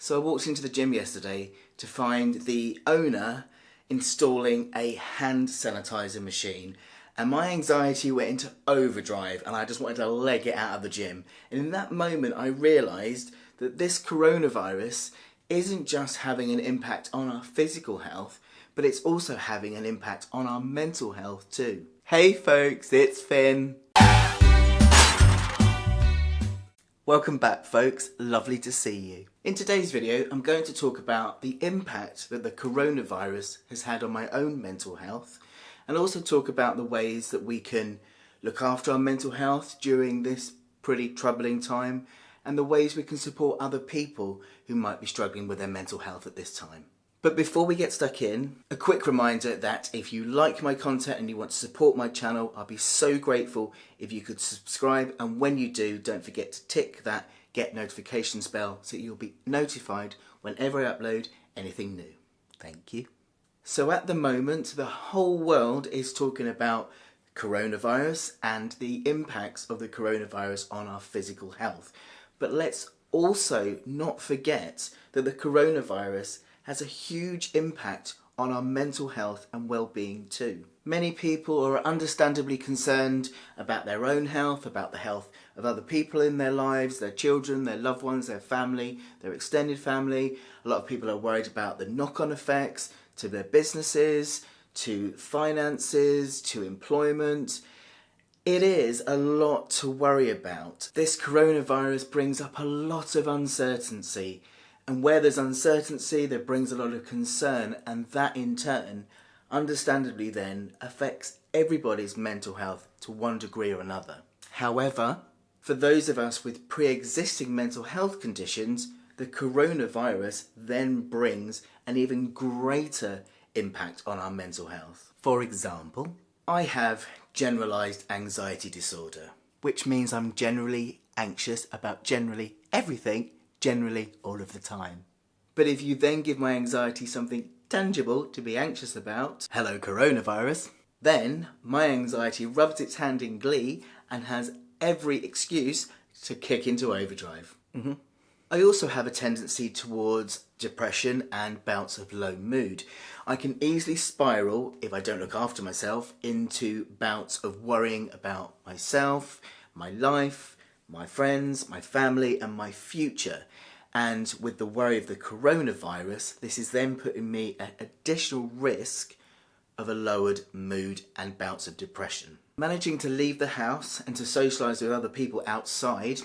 So I walked into the gym yesterday to find the owner installing a hand sanitizer machine, and my anxiety went into overdrive and I just wanted to leg it out of the gym. And in that moment I realised that this coronavirus isn't just having an impact on our physical health, but it's also having an impact on our mental health too. Hey folks, it's Finn. Welcome back folks, lovely to see you. In today's video I'm going to talk about the impact that the coronavirus has had on my own mental health, and also talk about the ways that we can look after our mental health during this pretty troubling time, and the ways we can support other people who might be struggling with their mental health at this time. But before we get stuck in, a quick reminder that if you like my content and you want to support my channel, I'll be so grateful if you could subscribe, and when you do, don't forget to tick that get notifications bell so you'll be notified whenever I upload anything new. Thank you. So at the moment, the whole world is talking about coronavirus and the impacts of the coronavirus on our physical health. But let's also not forget that the coronavirus has a huge impact on our mental health and well-being too. Many people are understandably concerned about their own health, about the health of other people in their lives, their children, their loved ones, their family, their extended family. A lot of people are worried about the knock-on effects to their businesses, to finances, to employment. It is a lot to worry about. This coronavirus brings up a lot of uncertainty. And where there's uncertainty, that brings a lot of concern, and that in turn, understandably then, affects everybody's mental health to one degree or another. However, for those of us with pre-existing mental health conditions, the coronavirus then brings an even greater impact on our mental health. For example, I have generalised anxiety disorder, which means I'm generally anxious about generally everything, generally all of the time. But if you then give my anxiety something tangible to be anxious about, hello coronavirus, then my anxiety rubs its hand in glee and has every excuse to kick into overdrive. I also have a tendency towards depression and bouts of low mood. I can easily spiral, if I don't look after myself, into bouts of worrying about myself, my life, my friends, my family and my future. And with the worry of the coronavirus, this is then putting me at additional risk of a lowered mood and bouts of depression. Managing to leave the house and to socialise with other people outside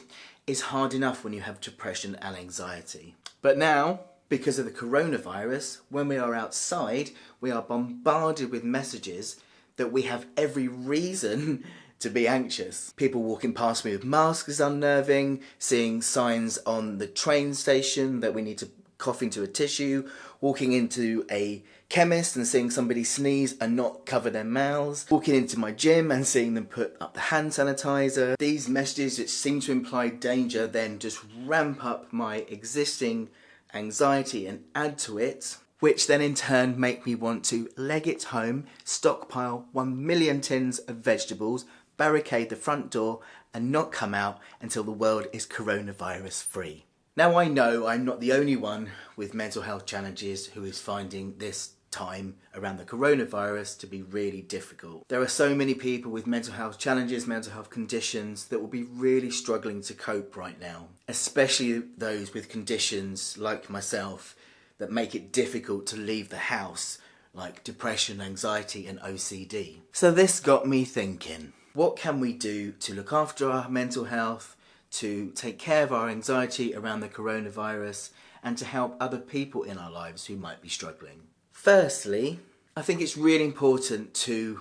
is hard enough when you have depression and anxiety. But now, because of the coronavirus, when we are outside, we are bombarded with messages that we have every reason to be anxious. People walking past me with masks is unnerving, seeing signs on the train station that we need to cough into a tissue, walking into a chemist and seeing somebody sneeze and not cover their mouths, walking into my gym and seeing them put up the hand sanitizer. These messages that seem to imply danger then just ramp up my existing anxiety and add to it, which then in turn make me want to leg it home, stockpile 1 million tins of vegetables, barricade the front door and not come out until the world is coronavirus free. Now I know I'm not the only one with mental health challenges who is finding this time around the coronavirus to be really difficult. There are so many people with mental health challenges, mental health conditions that will be really struggling to cope right now, especially those with conditions like myself that make it difficult to leave the house, like depression, anxiety and OCD. So this got me thinking, what can we do to look after our mental health, to take care of our anxiety around the coronavirus, and to help other people in our lives who might be struggling? Firstly, I think it's really important to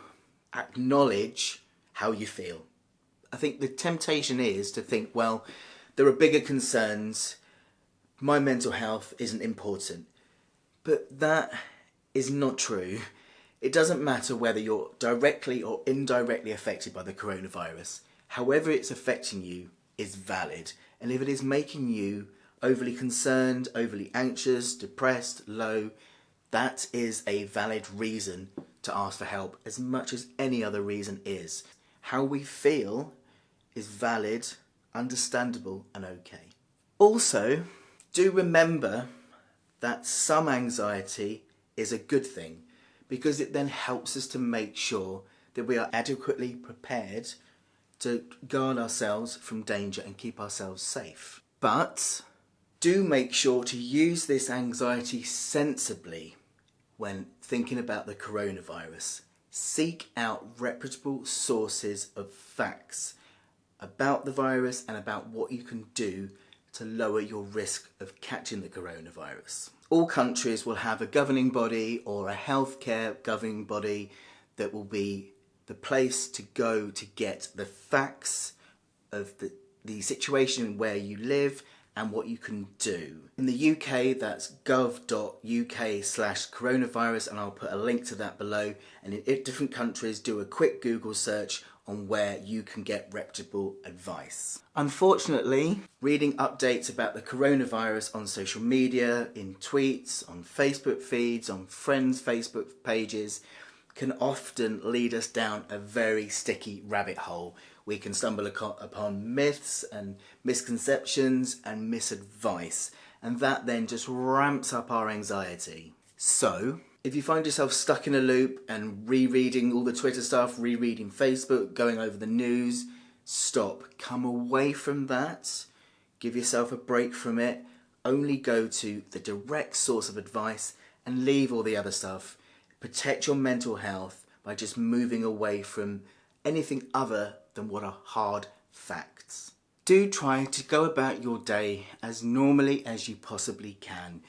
acknowledge how you feel. I think the temptation is to think, well, there are bigger concerns, my mental health isn't important. But that is not true. It doesn't matter whether you're directly or indirectly affected by the coronavirus. However it's affecting you is valid. And if it is making you overly concerned, overly anxious, depressed, low, that is a valid reason to ask for help as much as any other reason is. How we feel is valid, understandable and okay. Also, Do remember that some anxiety is a good thing, because it then helps us to make sure that we are adequately prepared to guard ourselves from danger and keep ourselves safe. But do make sure to use this anxiety sensibly when thinking about the coronavirus. Seek out reputable sources of facts about the virus and about what you can do to lower your risk of catching the coronavirus. All countries will have a governing body or a healthcare governing body that will be the place to go to get the facts of the situation where you live and what you can do. In the UK, that's gov.uk/coronavirus, and I'll put a link to that below. And in different countries, do a quick Google search on where you can get reputable advice. Unfortunately, reading updates about the coronavirus on social media, in tweets, on Facebook feeds, on friends' Facebook pages, can often lead us down a very sticky rabbit hole. We can stumble upon myths and misconceptions and misadvice, and that then just ramps up our anxiety. So, if you find yourself stuck in a loop and rereading all the Twitter stuff, rereading Facebook, going over the news, stop. Come away from that. Give yourself a break from it. Only go to the direct source of advice and leave all the other stuff. Protect your mental health by just moving away from anything other than what are hard facts. Do try to go about your day as normally as you possibly can.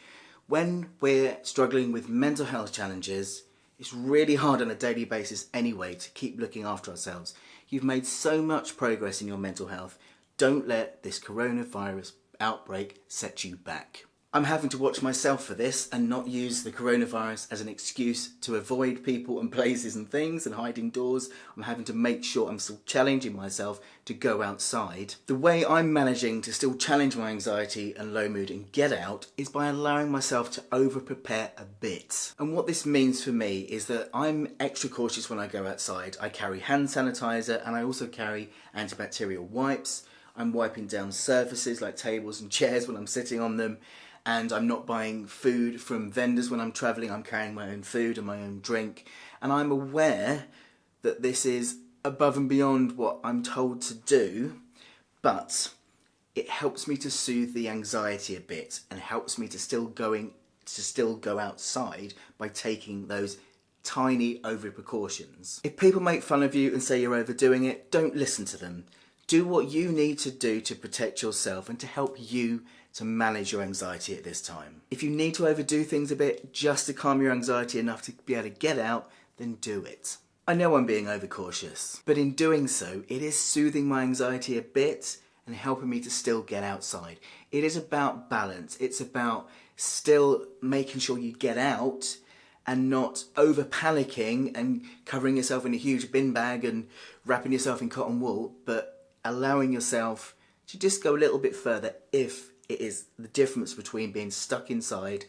When we're struggling with mental health challenges, it's really hard on a daily basis anyway to keep looking after ourselves. You've made so much progress in your mental health. Don't let this coronavirus outbreak set you back. I'm having to watch myself for this and not use the coronavirus as an excuse to avoid people and places and things and hide indoors. I'm having to make sure I'm still challenging myself to go outside. The way I'm managing to still challenge my anxiety and low mood and get out is by allowing myself to over-prepare a bit. And what this means for me is that I'm extra cautious when I go outside. I carry hand sanitizer and I also carry antibacterial wipes. I'm wiping down surfaces like tables and chairs when I'm sitting on them. And I'm not buying food from vendors when I'm travelling. I'm carrying my own food and my own drink. And I'm aware that this is above and beyond what I'm told to do, but it helps me to soothe the anxiety a bit and helps me to still go outside by taking those tiny over precautions. If people make fun of you and say you're overdoing it, don't listen to them. Do what you need to do to protect yourself and to help you to manage your anxiety at this time. If you need to overdo things a bit just to calm your anxiety enough to be able to get out, then do it. I know I'm being overcautious, but in doing so, it is soothing my anxiety a bit and helping me to still get outside. It is about balance. It's about still making sure you get out and not over panicking and covering yourself in a huge bin bag and wrapping yourself in cotton wool, but allowing yourself to just go a little bit further if it is the difference between being stuck inside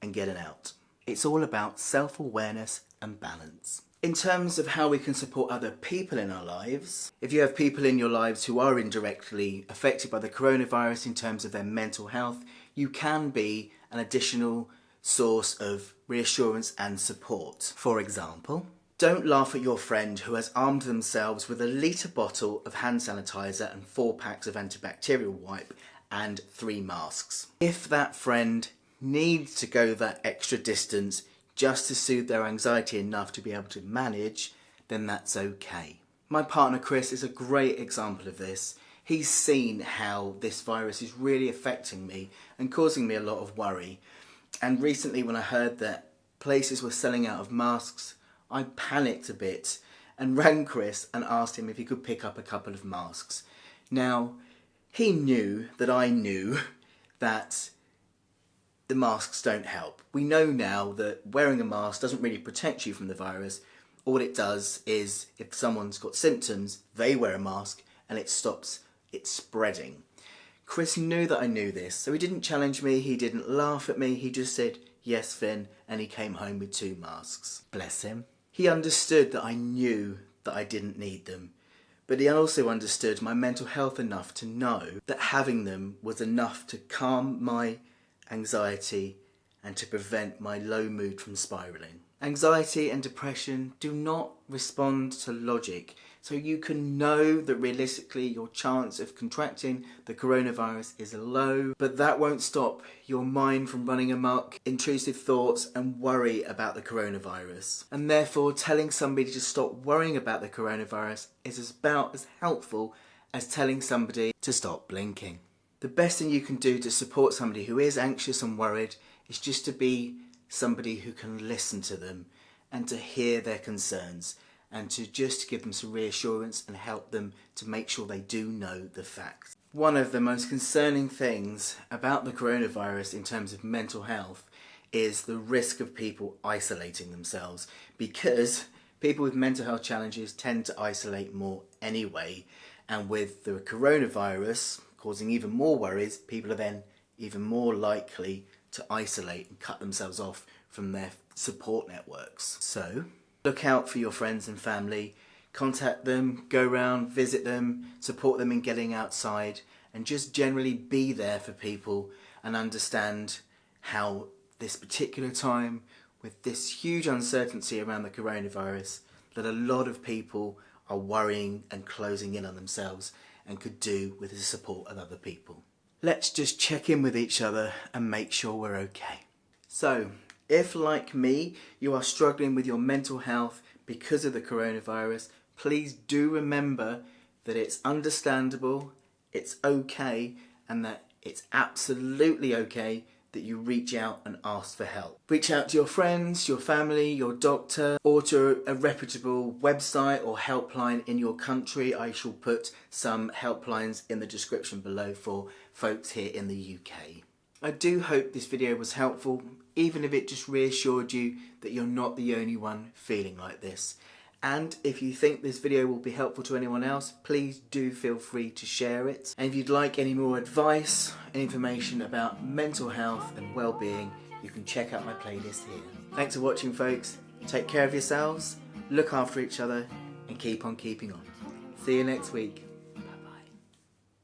and getting out. It's all about self-awareness and balance. In terms of how we can support other people in our lives, if you have people in your lives who are indirectly affected by the coronavirus in terms of their mental health, you can be an additional source of reassurance and support. For example, don't laugh at your friend who has armed themselves with a litre bottle of hand sanitizer and 4 packs of antibacterial wipe and 3 masks. If that friend needs to go that extra distance just to soothe their anxiety enough to be able to manage, then that's okay. My partner Chris is a great example of this. He's seen how this virus is really affecting me and causing me a lot of worry. And recently when I heard that places were selling out of masks, I panicked a bit and rang Chris and asked him if he could pick up a couple of masks. Now, he knew that I knew that the masks don't help. We know now that wearing a mask doesn't really protect you from the virus. All it does is, if someone's got symptoms, they wear a mask and it stops it spreading. Chris knew that I knew this, so he didn't challenge me, he didn't laugh at me, he just said, "Yes, Finn," and he came home with 2 masks. Bless him. He understood that I knew that I didn't need them, but he also understood my mental health enough to know that having them was enough to calm my anxiety, and to prevent my low mood from spiralling. Anxiety and depression do not respond to logic, so you can know that realistically your chance of contracting the coronavirus is low, but that won't stop your mind from running amok, intrusive thoughts and worry about the coronavirus. And therefore telling somebody to stop worrying about the coronavirus is about as helpful as telling somebody to stop blinking. The best thing you can do to support somebody who is anxious and worried is just to be somebody who can listen to them and to hear their concerns and to just give them some reassurance and help them to make sure they do know the facts. One of the most concerning things about the coronavirus in terms of mental health is the risk of people isolating themselves, because people with mental health challenges tend to isolate more anyway, and with the coronavirus causing even more worries, people are then even more likely to isolate and cut themselves off from their support networks. So look out for your friends and family, contact them, go around, visit them, support them in getting outside, and just generally be there for people and understand how this particular time, with this huge uncertainty around the coronavirus, that a lot of people are worrying and closing in on themselves and could do with the support of other people. Let's just check in with each other and make sure we're okay. So, if like me, you are struggling with your mental health because of the coronavirus, please do remember that it's understandable, it's okay, and that it's absolutely okay that you reach out and ask for help. Reach out to your friends, your family, your doctor, or to a reputable website or helpline in your country. I shall put some helplines in the description below for folks here in the UK. I do hope this video was helpful, even if it just reassured you that you're not the only one feeling like this. And if you think this video will be helpful to anyone else, please do feel free to share it. And if you'd like any more advice and information about mental health and well-being, you can check out my playlist here. Thanks for watching, folks. Take care of yourselves, look after each other, and keep on keeping on. See you next week.